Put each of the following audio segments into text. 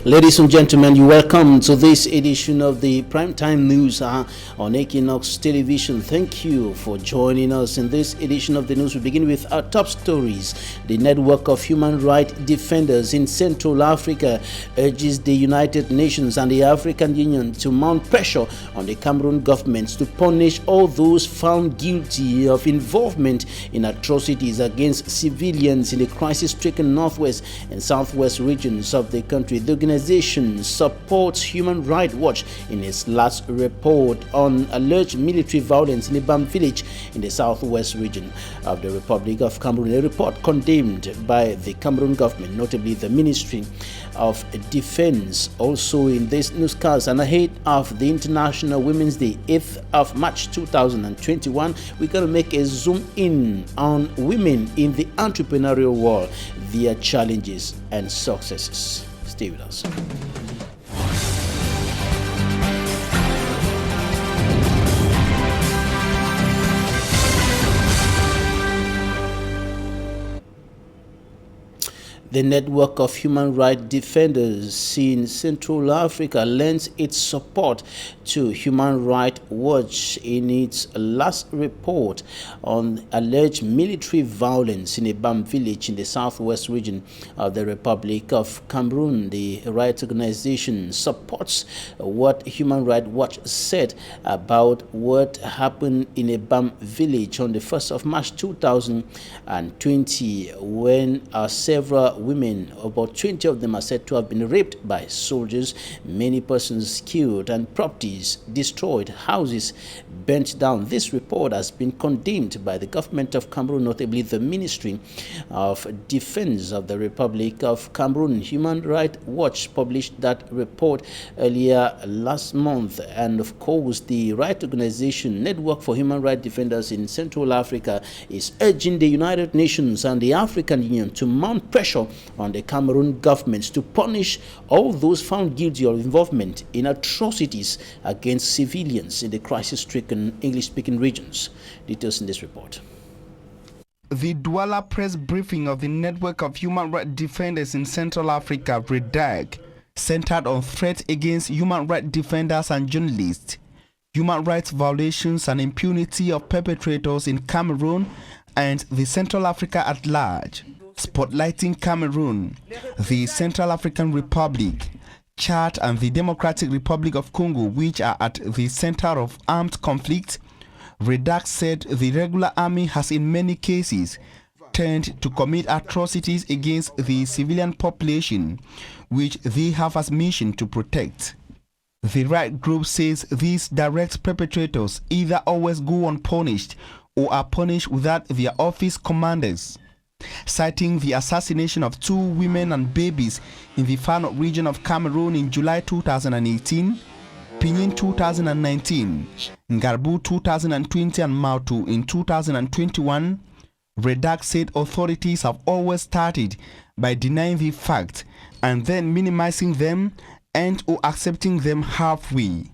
Ladies and gentlemen, you welcome to this edition of the Primetime News on Equinoxe Television. Thank you for joining us in this edition of the news. We begin with our top stories. The network of human rights defenders in Central Africa urges the United Nations and the African Union to mount pressure on the Cameroon government to punish all those found guilty of involvement in atrocities against civilians in the crisis-stricken northwest and southwest regions of the country. The organization supports Human Rights Watch in its last report on alleged military violence in Ibam village in the southwest region of the Republic of Cameroon. A report condemned by the Cameroon government, notably the Ministry of Defense. Also in this newscast, and ahead of the International Women's Day, 8th of March 2021, we're going to make a zoom in on women in the entrepreneurial world, their challenges and successes. Stay with us. The network of human rights defenders in Central Africa lends its support to Human Rights Watch in its last report on alleged military violence in Ibam village in the southwest region of the Republic of Cameroon. The rights organization supports what Human Rights Watch said about what happened in Ibam village on the 1st of March 2020 when several women, about 20 of them, are said to have been raped by soldiers, many persons killed and properties destroyed, houses burnt down. This report has been condemned by the government of Cameroon, notably the Ministry of Defense of the Republic of Cameroon. Human Rights Watch published that report earlier last month, and of course the right organization Network for Human Rights Defenders in Central Africa is urging the United Nations and the African Union to mount pressure on the Cameroon government to punish all those found guilty of involvement in atrocities against civilians in the crisis-stricken English-speaking regions. Details in this report. The Douala press briefing of the Network of Human Rights Defenders in Central Africa, REDAG, centered on threats against human rights defenders and journalists, human rights violations and impunity of perpetrators in Cameroon and the Central Africa at large. Spotlighting Cameroon, the Central African Republic, Chad and the Democratic Republic of Congo, which are at the center of armed conflict, REDAC said the regular army has in many cases turned to commit atrocities against the civilian population, which they have as mission to protect. The right group says these direct perpetrators either always go unpunished or are punished without their office commanders. Citing the assassination of 2 women and babies in the Far North region of Cameroon in July 2018, Pinin 2019, Ngarbu 2020 and Mautu in 2021, REDAC said authorities have always started by denying the fact and then minimizing them and or accepting them halfway.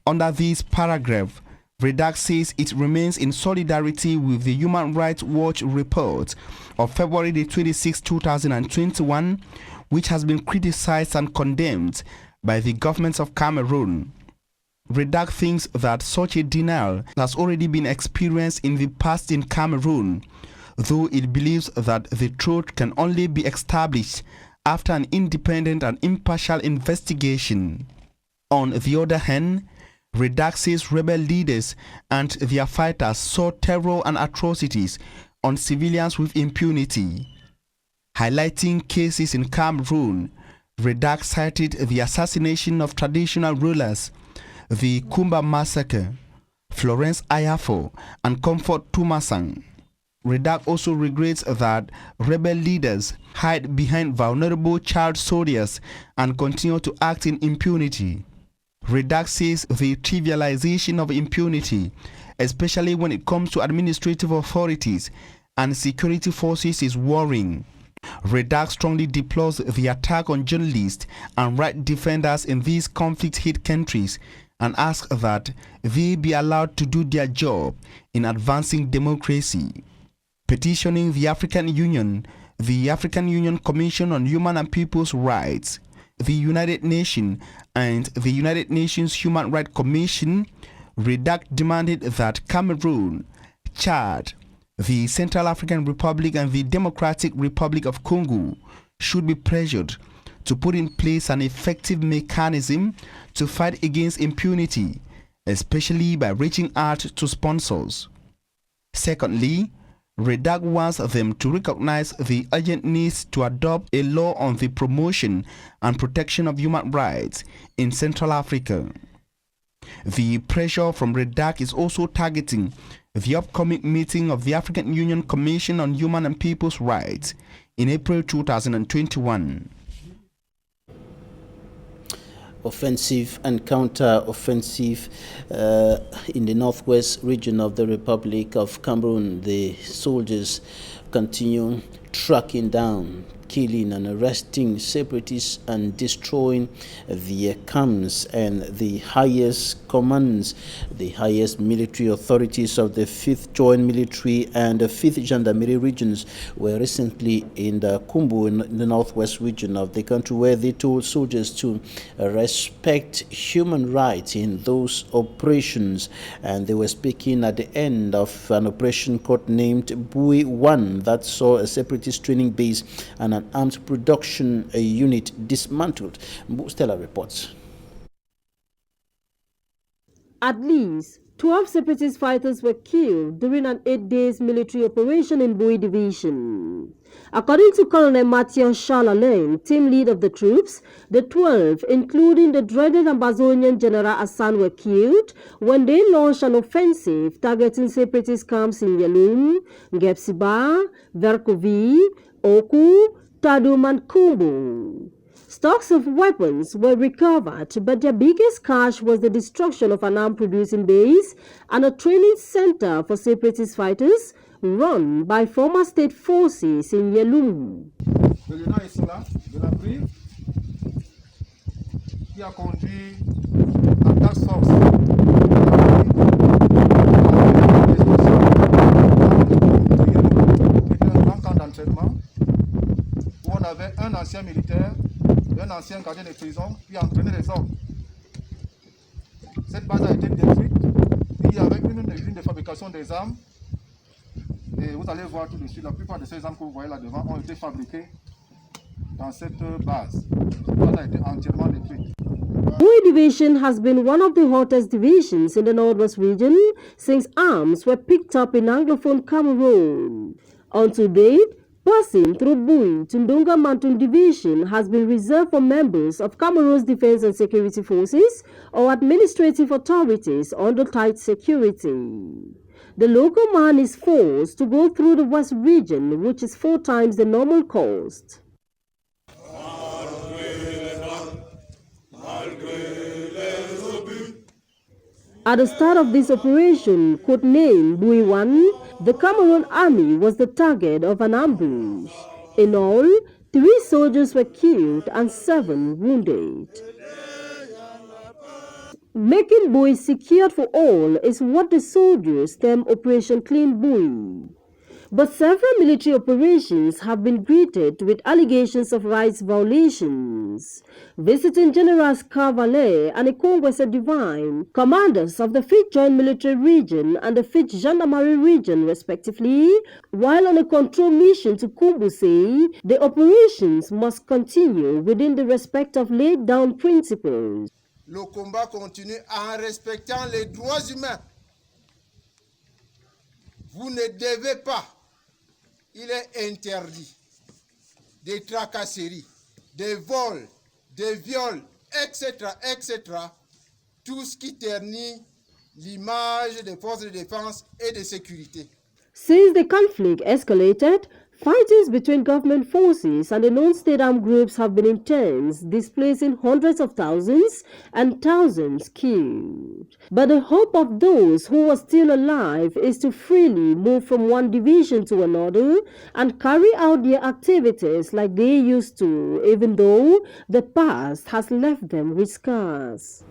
Under this paragraph, REDAC says it remains in solidarity with the Human Rights Watch report of February 26, 2021, which has been criticized and condemned by the governments of Cameroon. REDAC thinks that such a denial has already been experienced in the past in Cameroon, though it believes that the truth can only be established after an independent and impartial investigation. On the other hand, REDAC says rebel leaders and their fighters saw terror and atrocities on civilians with impunity. Highlighting cases in Cameroon, REDAC cited the assassination of traditional rulers, the Kumba massacre, Florence Ayafo, and Comfort Tumasang. REDAC also regrets that rebel leaders hide behind vulnerable child soldiers and continue to act in impunity. REDAC says the trivialization of impunity, especially when it comes to administrative authorities and security forces, is worrying. REDAC strongly deplores the attack on journalists and right defenders in these conflict-hit countries and asks that they be allowed to do their job in advancing democracy. Petitioning the African Union, the African Union Commission on Human and People's Rights, the United Nations and the United Nations Human Rights Commission, REDAC demanded that Cameroon, Chad, the Central African Republic and the Democratic Republic of Congo should be pressured to put in place an effective mechanism to fight against impunity, especially by reaching out to sponsors. Secondly, REDAC wants them to recognize the urgent need to adopt a law on the promotion and protection of human rights in Central Africa. The pressure from REDAC is also targeting the upcoming meeting of the African Union Commission on Human and People's Rights in April 2021. Offensive and counter-offensive in the northwest region of the Republic of Cameroon. The soldiers continue tracking down, killing and arresting separatists and destroying their camps, and the highest commands, the highest military authorities of the 5th Joint Military and the 5th Gendarmerie regions were recently in the Kumbu in the northwest region of the country, where they told soldiers to respect human rights in those operations. And they were speaking at the end of an operation codenamed Bui 1 that saw a separatist training base and an arms production unit dismantled. Stella reports. At least 12 separatist fighters were killed during an 8-day military operation in Bui Division. According to Colonel Mathieu Charlalain, team lead of the troops, the 12, including the dreaded Amazonian General Hassan, were killed when they launched an offensive targeting separatist camps in Yalum, Gepsiba, Verkovi, Oku, Tadum and Kumbu. Stocks of weapons were recovered, but their biggest cache was the destruction of an arm-producing base and a training center for separatist fighters run by former state forces in Yalum. Le lieutenant est là, de la prise, qui a conduit à task force un grand camp d'entraînement où on avait un ancien militaire, un ancien gardien de prison qui entraînait les hommes. Cette base a été détruite. Il y avait une usine de fabrication des armes. Et vous allez voir tout de suite, la plupart de ces armes que vous voyez là devant ont été fabriquées dans cette base. Cette base a été entièrement détruite. Bui Division has been one of the hottest divisions in the Northwest region since arms were picked up in Anglophone Cameroon. Until date, passing through Bui to Ndonga Mountain Division has been reserved for members of Cameroon's defense and security forces or administrative authorities under tight security. The local man is forced to go through the West region, which is 4 times the normal cost. At the start of this operation, codenamed Bui 1, the Cameroon army was the target of an ambush. In all, 3 soldiers were killed and 7 wounded. Making Bui secured for all is what the soldiers term Operation Clean Bui. But several military operations have been greeted with allegations of rights violations. Visiting Generals Cavalet and Equinoxe Divine, commanders of the 5th Joint Military Region and the 5th Gendarmerie Region respectively, while on a control mission to Kumbu, say the operations must continue within the respect of laid down principles. Le combat continue en respectant les droits humains. Vous ne devez pas, il est interdit, des tracasseries, des vols, des viols, etc., etc., tout ce qui ternit l'image des forces de défense et de sécurité. Since the conflict escalated, fightings between government forces and the non-state armed groups have been intense, displacing hundreds of thousands and thousands killed. But the hope of those who are still alive is to freely move from one division to another and carry out their activities like they used to, even though the past has left them with scars.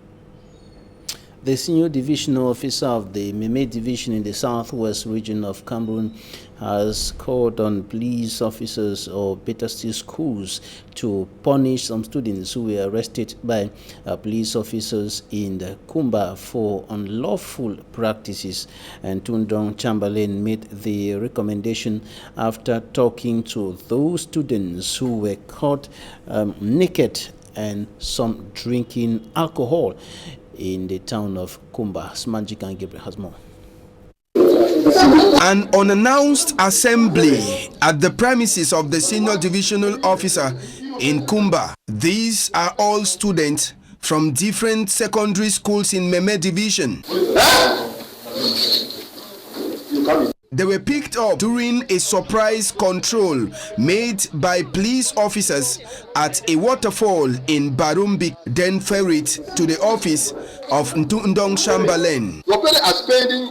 The senior divisional officer of the Meme division in the southwest region of Cameroon has called on police officers or better still schools to punish some students who were arrested by police officers in the Kumba for unlawful practices. And Tundong Chamberlain made the recommendation after talking to those students who were caught naked and some drinking alcohol in the town of Kumba. Smanjik and Gabriel has more. An unannounced assembly at the premises of the senior divisional officer in Kumba. These are all students from different secondary schools in Meme division. They were picked up during a surprise control made by police officers at a waterfall in Barumbi, then ferried to the office of Tundong Chamberlain. Your parents are spending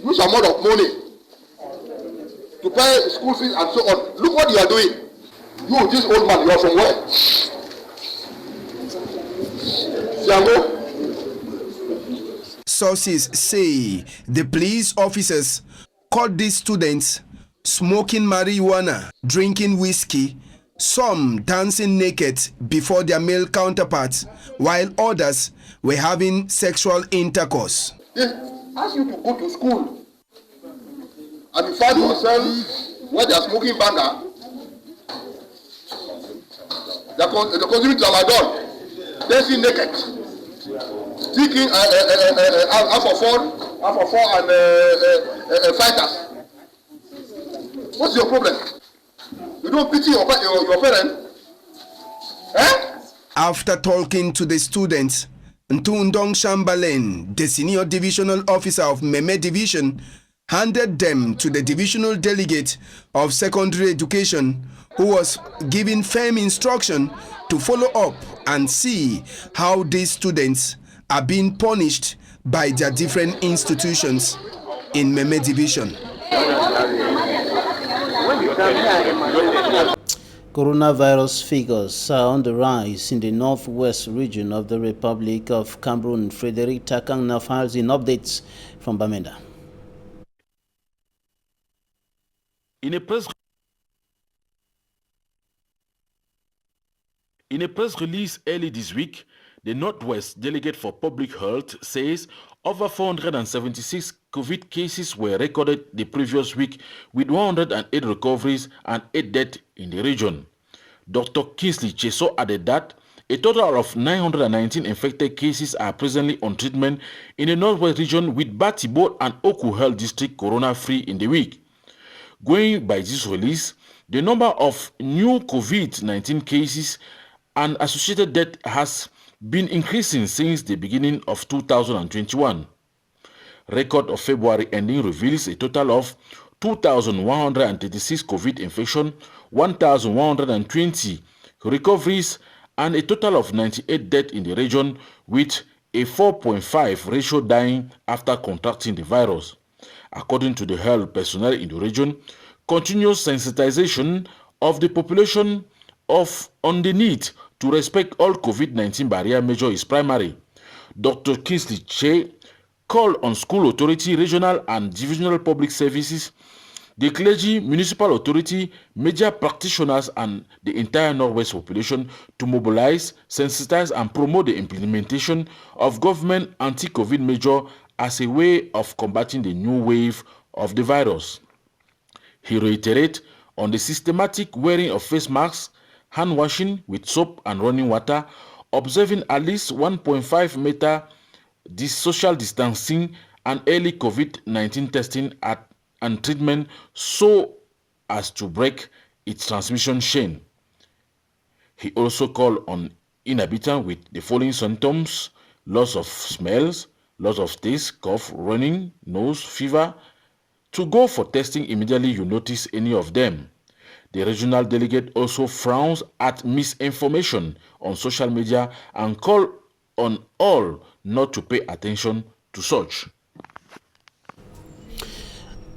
huge amount of money to pay school fees and so on. Look what you are doing. You, this old man, you are from where? Siango? Sources say the police officers caught these students smoking marijuana, drinking whiskey, some dancing naked before their male counterparts, while others were having sexual intercourse. They ask you to go to school and you find yourself where they are smoking banger. The consuming tramadol, dancing naked, speaking half of four and fighters. What's your problem? You don't pity your parents? Eh? After talking to the students, Tundong Chamberlain, the senior divisional officer of Meme division, handed them to the divisional delegate of secondary education, who was given firm instruction to follow up and see how these students are being punished by their different institutions in Meme division. Coronavirus figures are on the rise in the northwest region of the Republic of Cameroon. Frederick Takang now files in updates from Bamenda. In a press release early this week, the Northwest Delegate for Public Health says over 476 COVID cases were recorded the previous week, with 108 recoveries and 8 deaths in the region. Dr. Kingsley Cheso added that a total of 919 infected cases are presently on treatment in the Northwest region, with Batibot and Oku Health District corona-free in the week. Going by this release, the number of new COVID-19 cases and associated death has been increasing since the beginning of 2021. Record of February ending reveals a total of 2,136 COVID infection, 1,120 recoveries, and a total of 98 deaths in the region, with a 4.5 ratio dying after contracting the virus. According to the health personnel in the region, continuous sensitization of the population on the need to respect all COVID-19 barrier measures is primary. Dr. Kingsley Che called on school authority, regional and divisional public services, the clergy, municipal authority, media practitioners, and the entire Northwest population to mobilize, sensitize, and promote the implementation of government anti-COVID measures as a way of combating the new wave of the virus. He reiterated on the systematic wearing of face masks, hand washing with soap and running water, observing at least 1.5 meter social distancing, and early COVID-19 testing and treatment so as to break its transmission chain. He also called on inhabitants with the following symptoms: loss of smells, loss of taste, cough, running nose, fever, to go for testing immediately you notice any of them. The regional delegate also frowns at misinformation on social media and calls on all not to pay attention to such.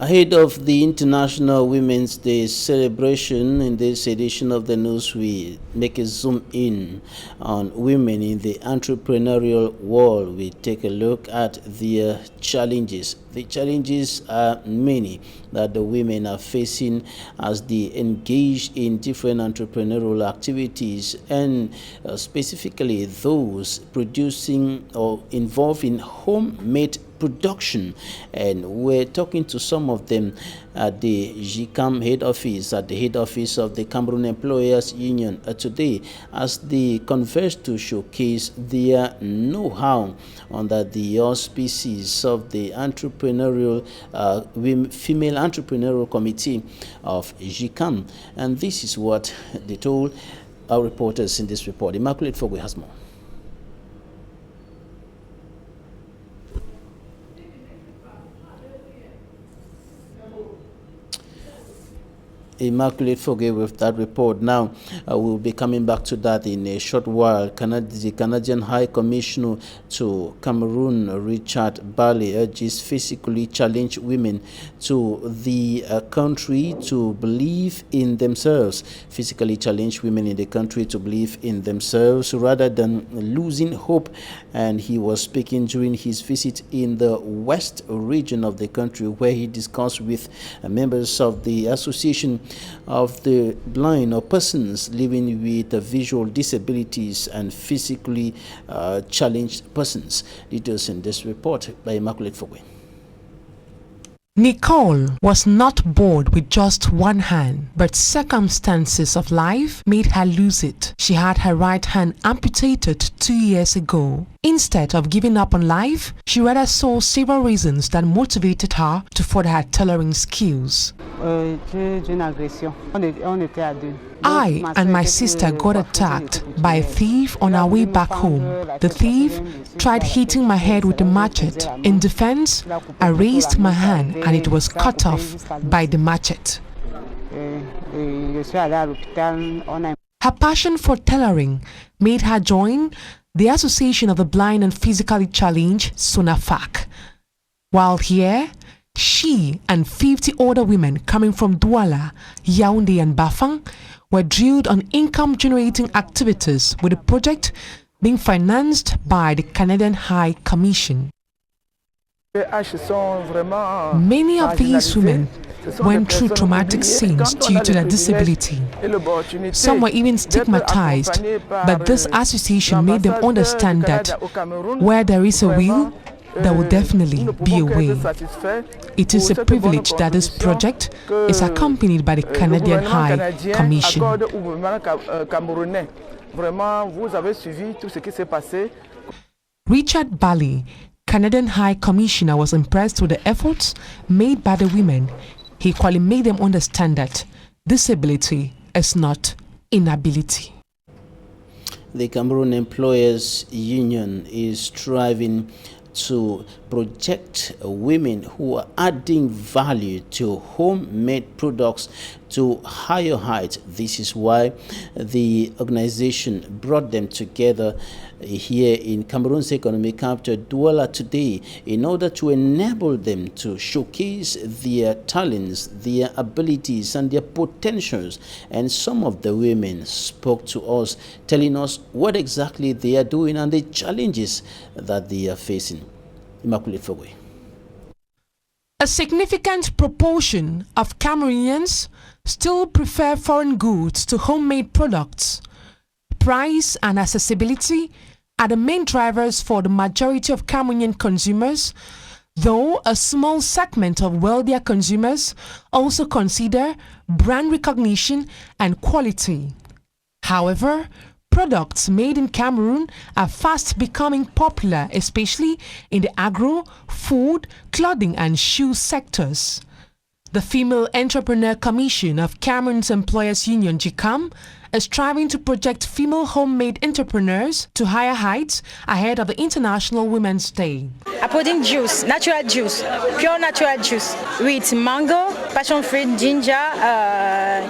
Ahead of the International Women's Day celebration, in this edition of the news, we make a zoom in on women in the entrepreneurial world. We take a look at their challenges. The challenges are many that the women are facing as they engage in different entrepreneurial activities, and specifically those producing or involved in homemade production. And we're talking to some of them at the GCAM head office, at the head office of the Cameroon Employers Union today, as they converse to showcase their know-how under the auspices of the entrepreneurial female entrepreneurial committee of GCAM. And this is what they told our reporters in this report. Immaculate Fogwe has more. Immaculate Fogwe with that report. Now, we'll be coming back to that in a short while. The Canadian High Commissioner to Cameroon, Richard Barley, urges physically challenged women to the country to believe in themselves. Physically challenged women in the country to believe in themselves rather than losing hope. And he was speaking during his visit in the west region of the country, where he discussed with members of the Association of the Blind or persons living with visual disabilities and physically challenged persons. Details in this report by Immaculate Fogwe. Nicole was not born with just one hand, but circumstances of life made her lose it. She had her right hand amputated 2 years ago. Instead of giving up on life, she rather saw several reasons that motivated her to further her tailoring skills. I and my sister got attacked by a thief on our way back home. The thief tried hitting my head with a machete. In defense, I raised my hand and it was cut off by the machete. Her passion for tailoring made her join the Association of the Blind and Physically Challenged, SONAFAC. While here, she and 50 other women coming from Douala, Yaoundé and Bafang were drilled on income-generating activities, with the project being financed by the Canadian High Commission. Many of these women went through traumatic scenes due to their disability. Some were even stigmatized, but this association made them understand that where there is a will, there will definitely be a way. It is a privilege that this project is accompanied by the Canadian High Commission. Richard Barley, Canadian High Commissioner, was impressed with the efforts made by the women. He equally made them understand that disability is not inability. The Cameroon Employers Union is striving to project women who are adding value to homemade products to higher heights. This is why the organization brought them together here in Cameroon's economic capital, Douala, today, in order to enable them to showcase their talents, their abilities, and their potentials. And some of the women spoke to us, telling us what exactly they are doing and the challenges that they are facing. Immaculate Fogwe. A significant proportion of Cameroonians still prefer foreign goods to homemade products. Price and accessibility are the main drivers for the majority of Cameroonian consumers, though a small segment of wealthier consumers also consider brand recognition and quality. However, products made in Cameroon are fast becoming popular, especially in the agro, food, clothing and shoe sectors. The Female Entrepreneur Commission of Cameroon's Employers Union, GCAM, is striving to project female homemade entrepreneurs to higher heights ahead of the International Women's Day. I put in juice, natural juice, pure natural juice with mango, passion fruit, ginger,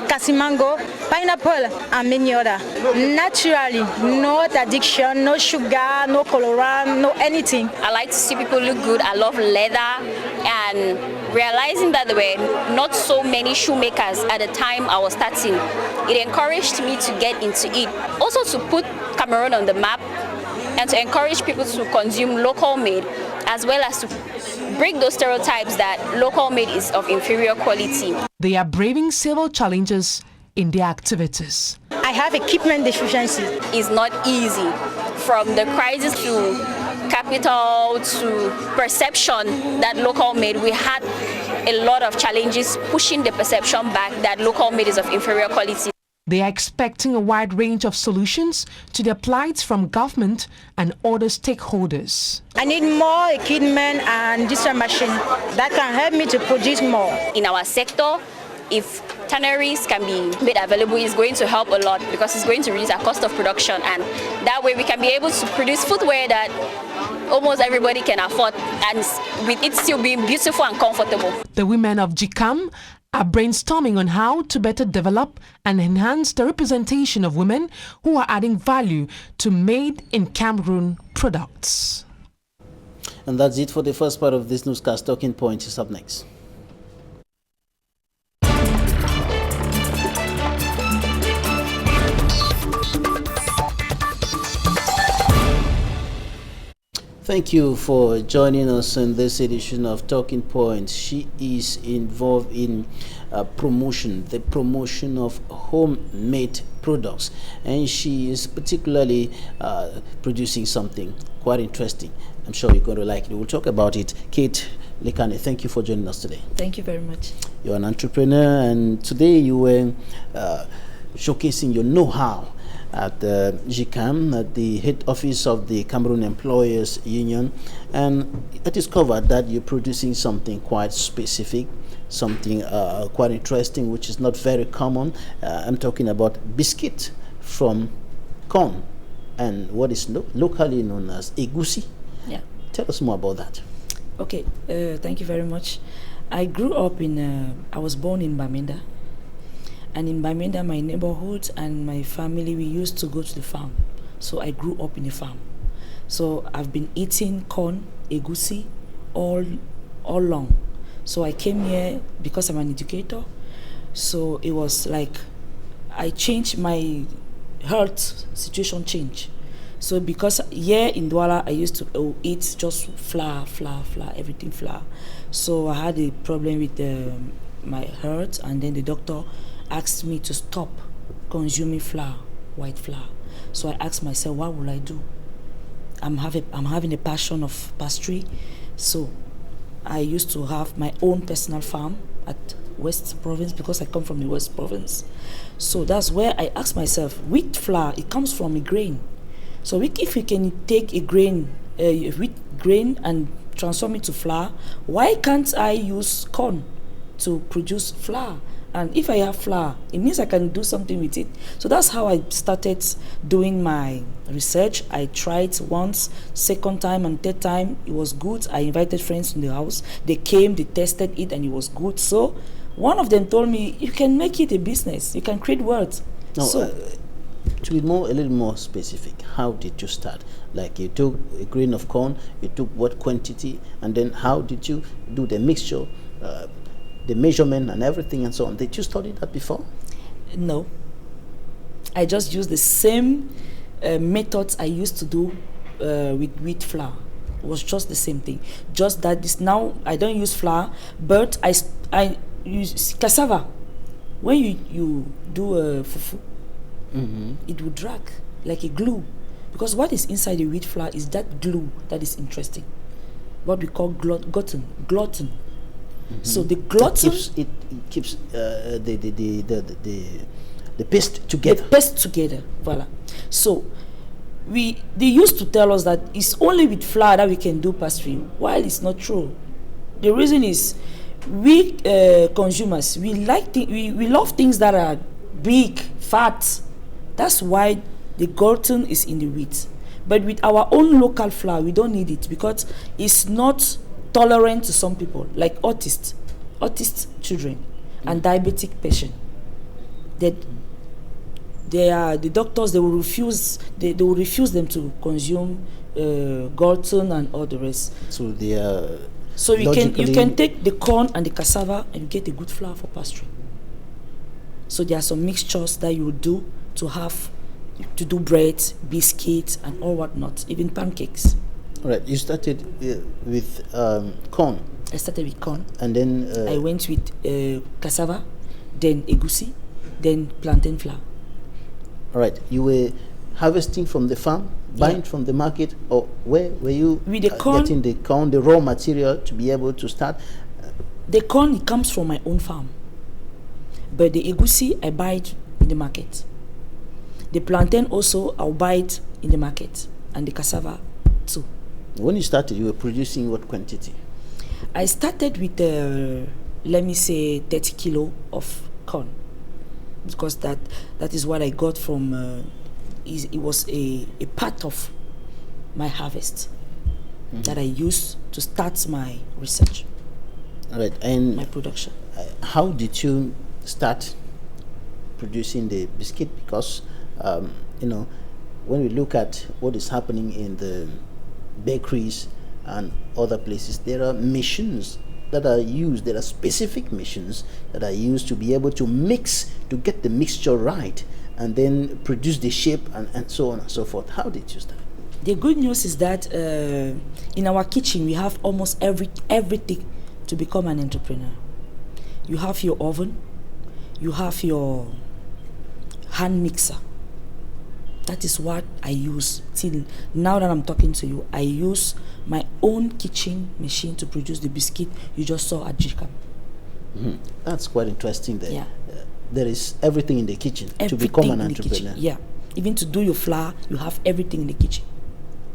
cassis mango, pineapple, and many other. Naturally, no addiction, no sugar, no colorant, no anything. I like to see people look good. I love leather. And realizing that there were not so many shoemakers at the time I was starting, it encouraged me to get into it. Also to put Cameroon on the map and to encourage people to consume local made, as well as to break those stereotypes that local made is of inferior quality. They are braving several challenges in their activities. I have equipment deficiency. It's not easy, from the crisis to capital to perception that local made. We had a lot of challenges pushing the perception back that local made is of inferior quality. They are expecting a wide range of solutions to their plights from government and other stakeholders. I need more equipment and digital machine that can help me to produce more. In our sector, if tanneries can be made available, it's going to help a lot because it's going to reduce our cost of production, and that way we can be able to produce footwear that almost everybody can afford, and with it still being beautiful and comfortable. The women of GCAM are brainstorming on how to better develop and enhance the representation of women who are adding value to made in Cameroon products. And that's it for the first part of this newscast. Talking Point is up next. Thank you for joining us in this edition of Talking Point. She is involved in the promotion of homemade products, and she is particularly producing something quite interesting. I'm sure you're going to like it. We'll talk about it. Kate Lekane, thank you for joining us today. Thank you very much. You're an entrepreneur, and today you were showcasing your know-how at the GCAM, at the head office of the Cameroon Employers Union, and I discovered that you're producing something quite specific, something quite interesting, which is not very common. I'm talking about biscuit from corn, and what is locally known as egusi. Yeah. Tell us more about that. Okay, thank you very much. I grew up I was born in Bamenda. And in Bamenda, my neighborhood and my family, we used to go to the farm. So I grew up in a farm. So I've been eating corn, egusi, all along. So I came here because I'm an educator. So it was like I changed, my health situation changed. So because here in Douala, I used to eat just flour, everything flour. So I had a problem with my health, and then the doctor asked me to stop consuming flour, white flour. So I asked myself, what will I do? I'm having a passion of pastry. So I used to have my own personal farm at West Province because I come from the West Province. So that's where I asked myself, wheat flour, it comes from a grain. So if we can take a grain, wheat grain, and transform it to flour, why can't I use corn to produce flour? And if I have flour, it means I can do something with it. So that's how I started doing my research. I tried once, second time, and third time. It was good. I invited friends in the house. They came, they tested it, and it was good. So one of them told me, you can make it a business. You can create wealth. No, so, to be a little more specific, how did you start? Like, you took a grain of corn, you took what quantity, and then how did you do the mixture? The measurement and everything and so on. Did you study that before? No. I just used the same methods I used to do with wheat flour. It was just the same thing. Just that this now I don't use flour, but I use cassava. When you do a fufu, it will drag like a glue, because what is inside the wheat flour is that glue that is interesting. What we call gluten. So the gluten it keeps the paste together. The paste together, voila. So they used to tell us that it's only with flour that we can do pastry, while it's not true. The reason is we consumers, we love things that are big, fat. That's why the gluten is in the wheat. But with our own local flour, we don't need it because it's not tolerant to some people, like autist children and diabetic patients. That the doctors, they will refuse them to consume gluten and all the rest. So they are So you can take the corn and the cassava and you get a good flour for pastry. So there are some mixtures that you will do to do bread, biscuits, and all whatnot, even pancakes. All right, you started with corn. I started with corn. And then I went with cassava, then egusi, then plantain flour. All right, you were harvesting from the farm, buying from the market, or where were you with the corn, getting the corn, the raw material to be able to start? The corn, it comes from my own farm. But the egusi, I buy it in the market. The plantain also, I'll buy it in the market. And the cassava too. When you started, you were producing what quantity? I started with, let me say, 30 kilo of corn. Because that is what I got from, it was a part of my harvest that I used to start my research. All right, and my production. How did you start producing the biscuit? Because you know, when we look at what is happening in the bakeries and other places, there are machines that are used. There are specific machines that are used to be able to mix, to get the mixture right, and then produce the shape and so on and so forth. How did you start? The good news is that in our kitchen we have almost everything to become an entrepreneur. You have your oven, you have your hand mixer. That is what I use till now that I'm talking to you. I use my own kitchen machine to produce the biscuit you just saw at GCAM. That's quite interesting there. Yeah. There is everything in the kitchen to become an entrepreneur. Yeah, even to do your flour, you have everything in the kitchen.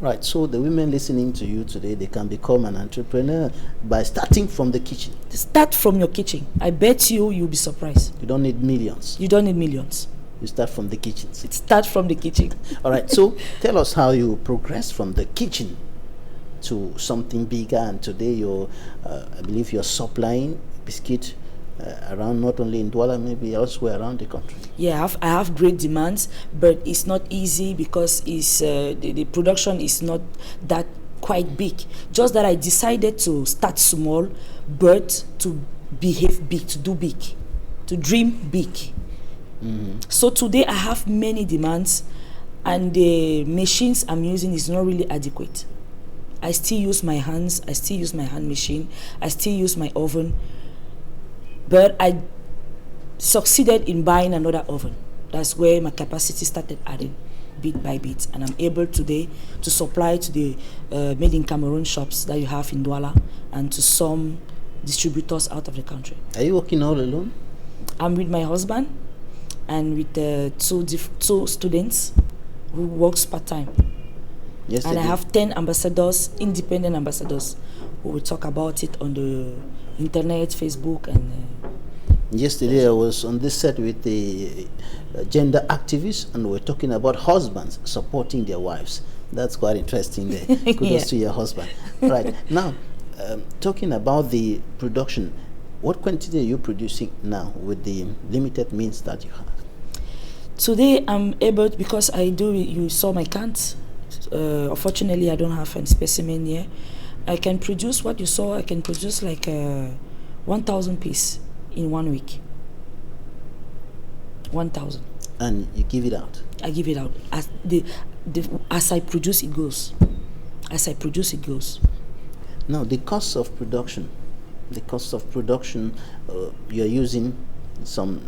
Right, so the women listening to you today, they can become an entrepreneur by starting from the kitchen. Start from your kitchen. I bet you'll be surprised. You don't need millions. You don't need millions. You start from the kitchen. Start from the kitchen. All right, so tell us how you progress from the kitchen to something bigger, and today you're, I believe you're supplying biscuit around, not only in Douala, maybe elsewhere around the country. Yeah, I have great demands, but it's not easy because it's, the production is not that quite big. Just that I decided to start small, but to behave big, to do big, to dream big. So today I have many demands, and the machines I'm using is not really adequate. I still use my hands, I still use my hand machine, I still use my oven, but I succeeded in buying another oven. That's where my capacity started adding bit by bit, and I'm able today to supply to the made in Cameroon shops that you have in Douala and to some distributors out of the country. Are you working all alone? I'm with my husband and with two students who works part-time. And I have 10 ambassadors, independent ambassadors, who will talk about it on the internet, Facebook, and yesterday I was on this set with the gender activists, and we're talking about husbands supporting their wives. That's quite interesting there. Kudos to your husband. Right, now talking about the production, what quantity are you producing now with the limited means that you have? Today I'm able, because I do, you saw my cans. Unfortunately I don't have any specimen here. I can produce what you saw. I can produce like 1,000 pieces in 1 week. 1,000. And you give it out? I give it out. As I produce, it goes. As I produce, it goes. Now, the cost of production, you're using some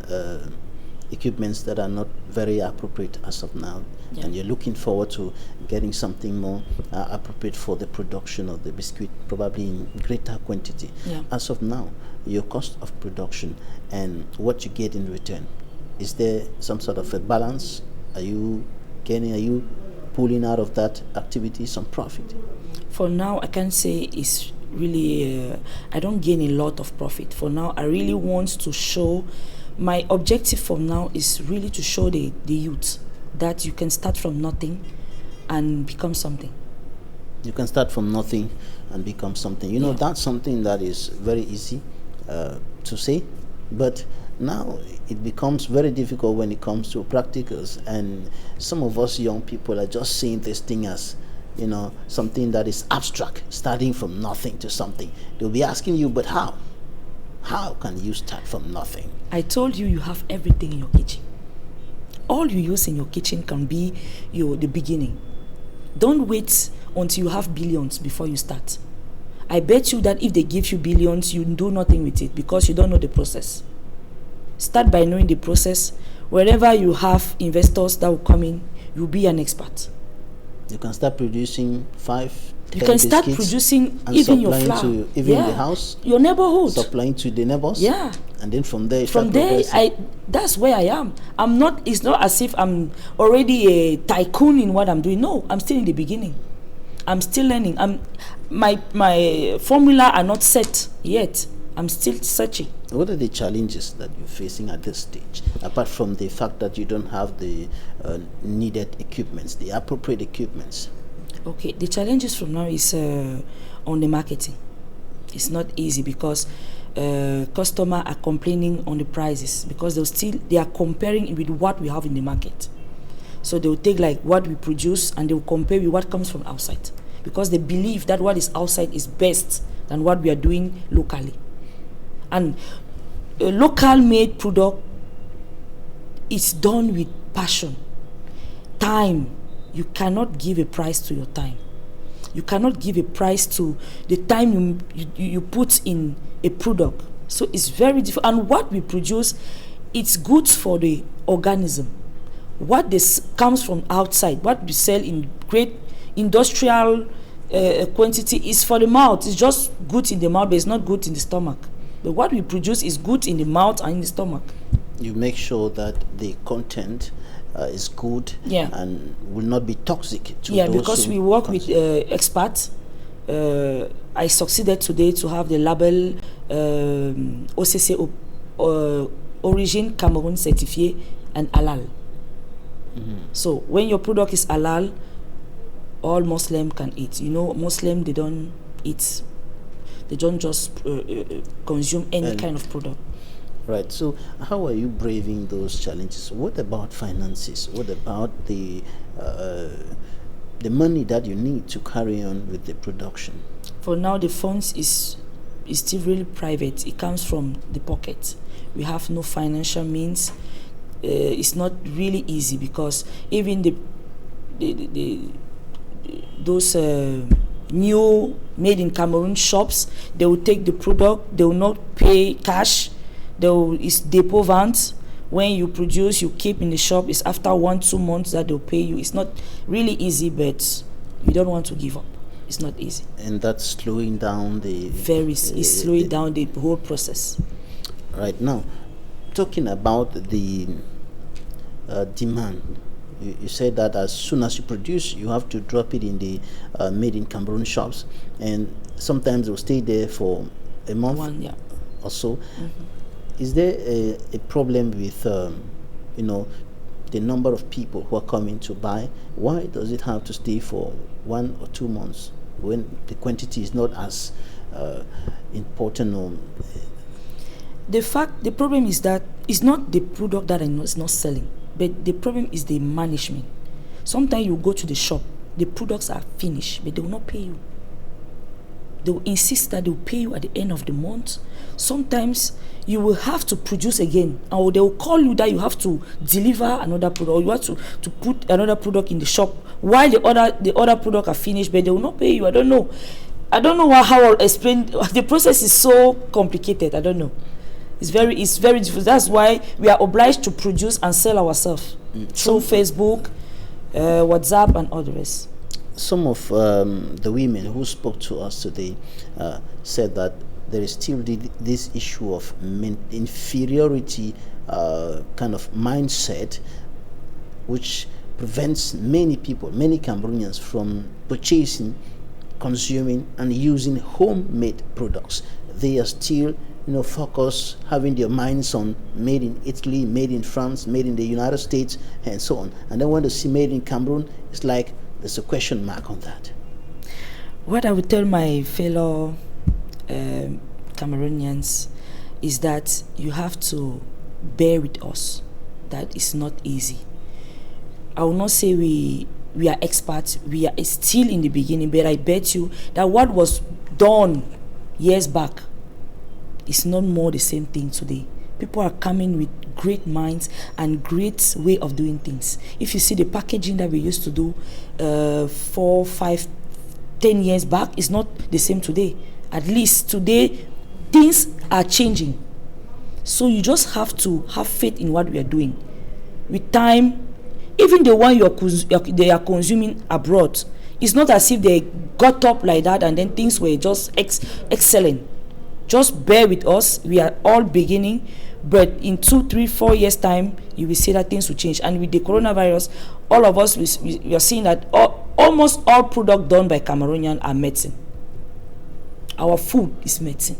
equipments that are not very appropriate as of now, and you're looking forward to getting something more appropriate for the production of the biscuit, probably in greater quantity. As of now, your cost of production and what you get in return, is there some sort of a balance? Are you gaining, are you pulling out of that activity some profit? For now, I can say it's really, I don't gain a lot of profit. For now, I really want to show, my objective for now is really to show the youth that you can start from nothing and become something. You can start from nothing and become something. You know, that's something that is very easy to say, but now it becomes very difficult when it comes to practicals, and some of us young people are just seeing this thing as something that is abstract, starting from nothing to something. They'll be asking you, but how? How can you start from nothing? I told you have everything in your kitchen. All you use in your kitchen can be the beginning. Don't wait until you have billions before you start. I bet you that if they give you billions, you do nothing with it because you don't know the process. Start by knowing the process. Wherever you have investors that will come in, you'll be an expert. You can start producing 5, 10 You can start biscuits producing and even your supplying flour. to even the house, your neighborhood, supplying to the neighbors. Yeah. And then from there, that's where I am. I'm not. It's not as if I'm already a tycoon in what I'm doing. No, I'm still in the beginning. I'm still learning. My formula are not set yet. I'm still searching. What are the challenges that you're facing at this stage, apart from the fact that you don't have the needed equipments, the appropriate equipments? Okay, the challenges from now is on the marketing. It's not easy because customers are complaining on the prices because they are comparing with what we have in the market. So they will take like what we produce and they will compare with what comes from outside because they believe that what is outside is best than what we are doing locally. And a local made product is done with passion, time. You cannot give a price to your time. You cannot give a price to the time you put in a product. So it's very difficult. And what we produce, it's good for the organism. What this comes from outside, what we sell in great industrial quantity is for the mouth. It's just good in the mouth, but it's not good in the stomach. But what we produce is good in the mouth and in the stomach. You make sure that the content is good and will not be toxic to those because we work with experts. I succeeded today to have the label OCC Origin Cameroon certifié and halal. So when your product is halal, all Muslim can eat. Muslim, they don't eat. They don't just consume any kind of product. Right. So how are you braving those challenges? What about finances? What about the money that you need to carry on with the production? For now, the funds is still really private. It comes from the pocket. We have no financial means. It's not really easy because even those new made in Cameroon shops, they will take the product. They will not pay cash. It's depot vent. When you produce, you keep in the shop. It's after 1-2 months that they'll pay you. It's not really easy, but you don't want to give up. It's not easy. And that's slowing down it's slowing down the whole process. Right now, talking about the demand, you said that as soon as you produce, you have to drop it in the made in Cameroon shops, and sometimes they'll stay there for a month or so. Is there a problem with the number of people who are coming to buy? Why does it have to stay for 1 or 2 months when the quantity is not as important? The problem is that it's not the product that is not selling, but the problem is the management. Sometimes you go to the shop, the products are finished, but they will not pay you. They will insist that they will pay you at the end of the month. Sometimes you will have to produce again, or they will call you that you have to deliver another product, or you have to put another product in the shop while the other product are finished, but they will not pay you. I don't know how I'll explain. The process is so complicated. I don't know. It's very difficult. That's why we are obliged to produce and sell ourselves through Facebook, WhatsApp, and others. Some of the women who spoke to us today said that there is still this issue of inferiority kind of mindset, which prevents many people, many Cameroonians, from purchasing, consuming, and using homemade products. They are still focused, having their minds on made in Italy, made in France, made in the United States, and so on. And then when they see made in Cameroon, it's like there's a question mark on that. What I would tell my fellow Cameroonians is that you have to bear with us. That is not easy. I will not say we we are experts. We are still in the beginning, but I bet you that what was done years back is not more the same thing today. People are coming with great minds and great way of doing things. If you see the packaging that we used to do 4, 5, 10 years back, is not the same today. At least today, things are changing. So you just have to have faith in what we are doing. With time, even the one they are consuming abroad, it's not as if they got up like that and then things were just excellent. Just bear with us. We are all beginning, but in 2, 3, 4 years time, you will see that things will change. And with the coronavirus, all of us we are seeing that almost all products done by Cameroonian are medicine. Our food is medicine,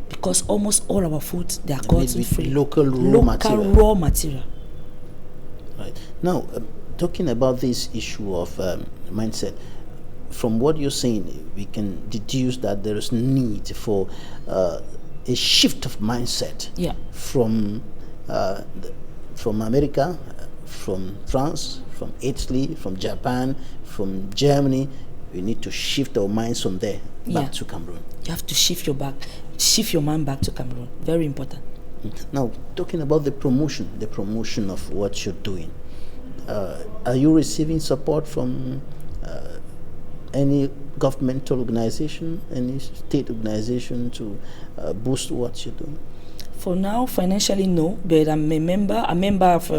because almost all our food, they are cotton free, local raw material. Right now, talking about this issue of mindset, from what you're saying, we can deduce that there is need for a shift of mindset. Yeah. From America, from France, from Italy, from Japan, from Germany. We need to shift our minds from there back to Cameroon. You have to shift your mind back to Cameroon. Very important. Now, talking about the promotion of what you're doing, are you receiving support from any governmental organization, any state organization to boost what you're doing? For now, financially, no, but I'm a member of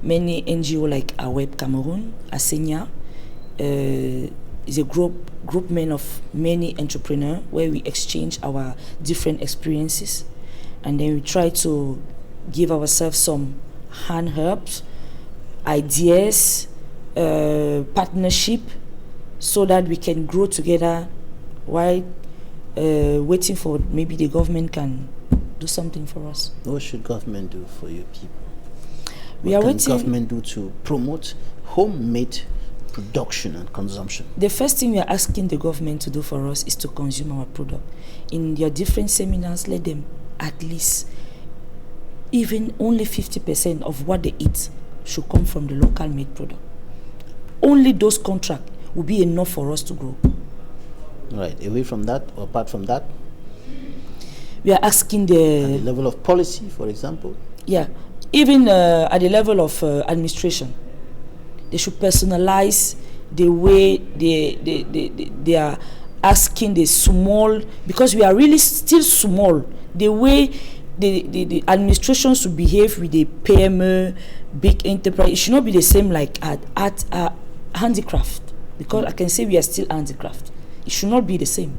many NGO like AWEB Cameroon, Asenya. Is a groupment of many entrepreneurs where we exchange our different experiences, and then we try to give ourselves some hand helps, ideas, partnership, so that we can grow together while waiting for maybe the government can do something for us. What should government do for you people? What can government do to promote homemade production and consumption? The first thing we are asking the government to do for us is to consume our product. In their different seminars, let them at least, even only 50% of what they eat should come from the local made product. Only those contracts will be enough for us to grow. Right. Away from that, or apart from that, we are asking at the level of policy, for example. Yeah, even at the level of administration, they should personalize the way they are asking the small, because we are really still small, the way the administration should behave with the PME, big enterprise. It should not be the same like at handicraft, because I can say we are still handicraft. It should not be the same.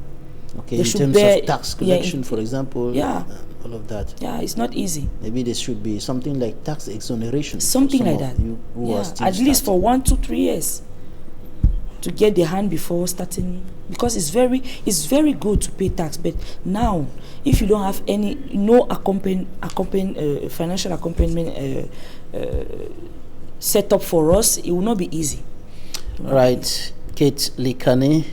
Okay, in terms of tax collection, for example, all of that. Yeah, it's not easy. Maybe there should be something like tax exoneration. Something like that. At least for 1, 2, 3 years to get the hand before starting, because it's very good to pay tax. But now, if you don't have financial accompaniment set up for us, it will not be easy. Right, Kate Likane,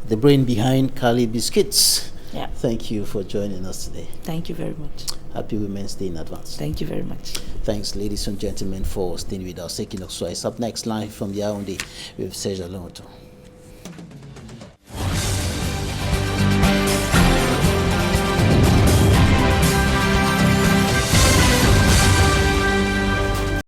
the brain behind Kali Biscuits. Yeah. Thank you for joining us today. Thank you very much. Happy Women's Day in advance. Thank you very much. Thanks, ladies and gentlemen, for staying with us. Equinoxe is up next, live from Yaoundé with Serge Alonto.